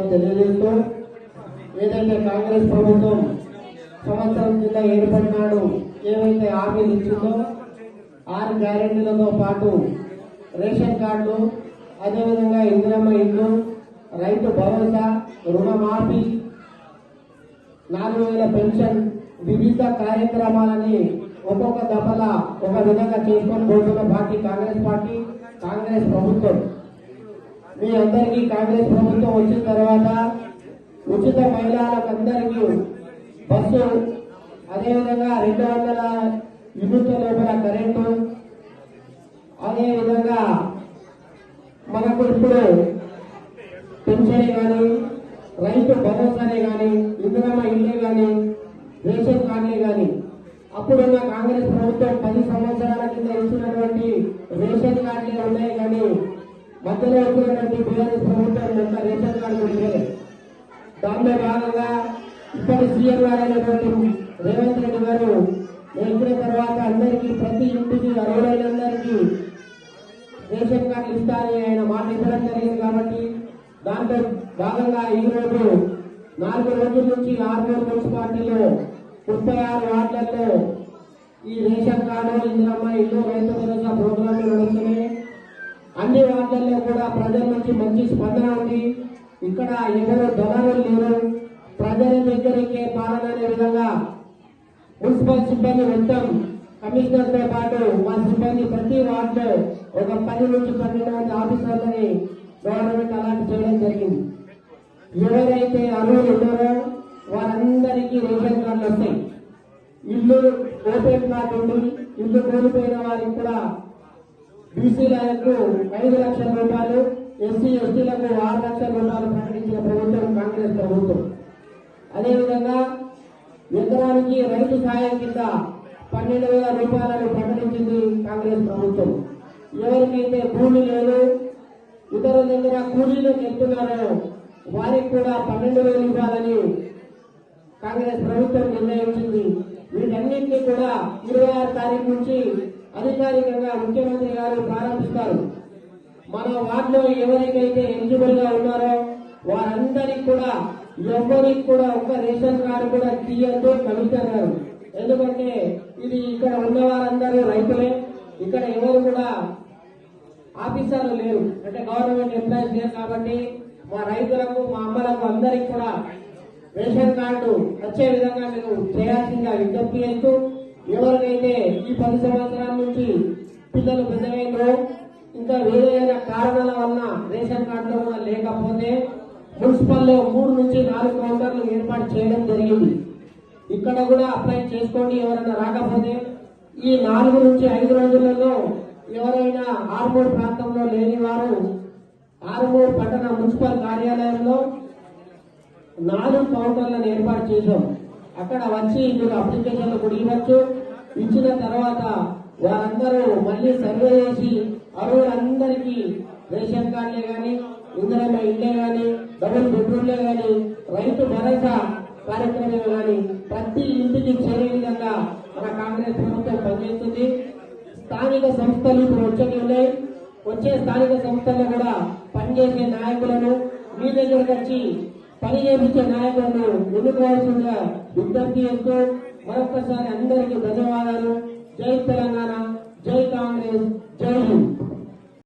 ధన్యవాదాలు తెలియజేస్తూ ఏదైతే కాంగ్రెస్ ప్రభుత్వం సంవత్సరం కింద ఏర్పడినాడు ఏవైతే హామీలు ఇచ్చిందో 6 గ్యారెంటీలతో పాటు రేషన్ కార్డులు, అదేవిధంగా ఇందిరమ్మ ఇల్లు, రైతు భరోసా, రుణమాఫీ, 4000 పెన్షన్, వివిధ కార్యక్రమాలని ఒక్కొక్క దఫల ఒక విధంగా చేసుకొని పోతున్న పార్టీ కాంగ్రెస్ ప్రభుత్వం. మీ అందరికీ కాంగ్రెస్ ప్రభుత్వం వచ్చిన తర్వాత ఉచిత మహిళలందరికీ బస్సు, అదేవిధంగా 200 యూనిట్ల లోపల కరెంటు, అదేవిధంగా మనకు ఇప్పుడు పెన్షనే కానీ, రైతు భరోసానే కానీ, ఇందిరమ్మ ఇల్లే కానీ, రేషన్ కార్డులే కానీ, అప్పుడున్న కాంగ్రెస్ ప్రభుత్వం 10 సంవత్సరాల కింద ఇచ్చినటువంటి రేషన్ కార్డులే ఉన్నాయి కానీ మధ్యలో వచ్చినటువంటి బీఆర్ఎస్ ప్రభుత్వం యొక్క రేషన్ కార్డు లేదు. దానిలో భాగంగా ఇప్పటి సీఎం గారైనటువంటి రేవంత్ రెడ్డి గారు ఎక్కిన తర్వాత అందరికీ ప్రతి ఇంటికి 60,000 రేషన్ కార్డు ఇస్తారని ఆయన మాట ఇవ్వడం జరిగింది. కాబట్టి దాంట్లో భాగంగా ఈ రోజు 4 రోజుల నుంచి 6 మున్సిపాలిటీలో 36 వార్డులలో ఈ రేషన్ కార్డు, ఇందిరమ్మ ఇల్లు, రైతు భరోసా ప్రోగ్రాంలు నడుస్తున్నాయి. అన్ని వార్డులలో కూడా ప్రజల నుంచి మంచి స్పందన ఉంది. ఇక్కడ ఎవరు దళారులు లేరు, ప్రజల దగ్గరికే పాలన అనే విధంగా మున్సిపల్ సిబ్బంది మొత్తం కమిషనర్ తో పాటు మా సిబ్బంది ప్రతి వార్డులో ఒక 10 నుంచి 12 మంది ఆఫీసర్లని గవర్నమెంట్ అలాంటి చేయడం జరిగింది. ఎవరైతే అర్హులు ఉన్నారో వారందరికీ రేషన్ కార్డులు వస్తాయి. ఇల్లు ఓపెన్ కార్డు ఉండి ఇల్లు కోల్పోయిన వారికి కూడా బీసీలకు 5 లక్షల రూపాయలు, ఎస్సీ ఎస్టీలకు 6 లక్షల రూపాయలు ప్రకటించిన ప్రభుత్వం కాంగ్రెస్ ప్రభుత్వం. అదేవిధంగా ఎకరానికి రైతు సాయం కింద 12,000 రూపాయలను ప్రకటించింది కాంగ్రెస్ ప్రభుత్వం. ఎవరికైతే భూమి లేదు, ఇతరుల దగ్గర కూలీలకు వెళ్తున్నారో వారికి కూడా 12,000 రూపాయలని కాంగ్రెస్ ప్రభుత్వం నిర్ణయించింది. వీటన్నింటినీ కూడా 26 తారీఖు నుంచి అధికారికంగా ముఖ్యమంత్రి గారు ప్రారంభిస్తారు. మన వార్డులో ఎవరికైతే ఎలిజిబుల్ గా ఉన్నారో వారందరికీ కూడా ఎవరికి కూడా ఒక్క రేషన్ కార్డు కూడా తీయద్దు కమిషనర్ గారు. ఎందుకంటే ఇది ఇక్కడ ఉన్న వారందరూ రైతులే, ఇక్కడ ఎవరు కూడా ఆఫీసర్లు లేరు, అంటే గవర్నమెంట్ ఎంప్లాయీస్ లేరు. కాబట్టి మా రైతులకు, మా అమ్మలకు అందరికి కూడా రేషన్ కార్డు వచ్చే విధంగా మీరు చేయాల్సిందిగా విజ్ఞప్తి చేస్తూ, ఎవరికైతే ఈ 10 సంవత్సరాల నుంచి పిల్లలు పెద్దగైనరో ఇంకా వేరే కారణాల వలన రేషన్ కార్డులో కూడా లేకపోతే మున్సిపల్లో 3 నుంచి 4 కౌంటర్లు ఏర్పాటు చేయడం జరిగింది. ఇక్కడ కూడా అప్లై చేసుకోండి. ఎవరైనా రాకపోతే ఈ 4 నుంచి 5 రోజులలో ఎవరైనా ఆర్మూర్ ప్రాంతంలో లేని వారు ఆర్మూర్ పట్టణ మున్సిపల్ కార్యాలయంలో 4 కౌంటర్లను ఏర్పాటు చేశాం. అక్కడ వచ్చి మీరు అప్లికేషన్లు కూడా ఇవ్వచ్చు. ఇచ్చిన తర్వాత వారందరూ మళ్ళీ సర్వే చేసి అర్హులందరికీ రేషన్ కార్డులే కానీ, ఇందిరమ్మ ఇల్లే కానీ, డబుల్ బెడ్రూమ్లే కానీ, రైతు భరోసా కార్యక్రమం కానీ ప్రతి ఇంటికి చేరే విధంగా మన కాంగ్రెస్ ప్రభుత్వం పనిచేస్తుంది. స్థానిక సంస్థలు ఇప్పుడు వచ్చేవి ఉన్నాయి. వచ్చే స్థానిక సంస్థల్లో కూడా పనిచేసే నాయకులను మీ దగ్గరకు వచ్చి పని చేయించే నాయకులను ఎన్నుకోవాల్సిందిగా విజ్ఞప్తి చేస్తూ మరొకసారి అందరికీ ధన్యవాదాలు. జై తెలంగాణ, జై కాంగ్రెస్, జై హింద్.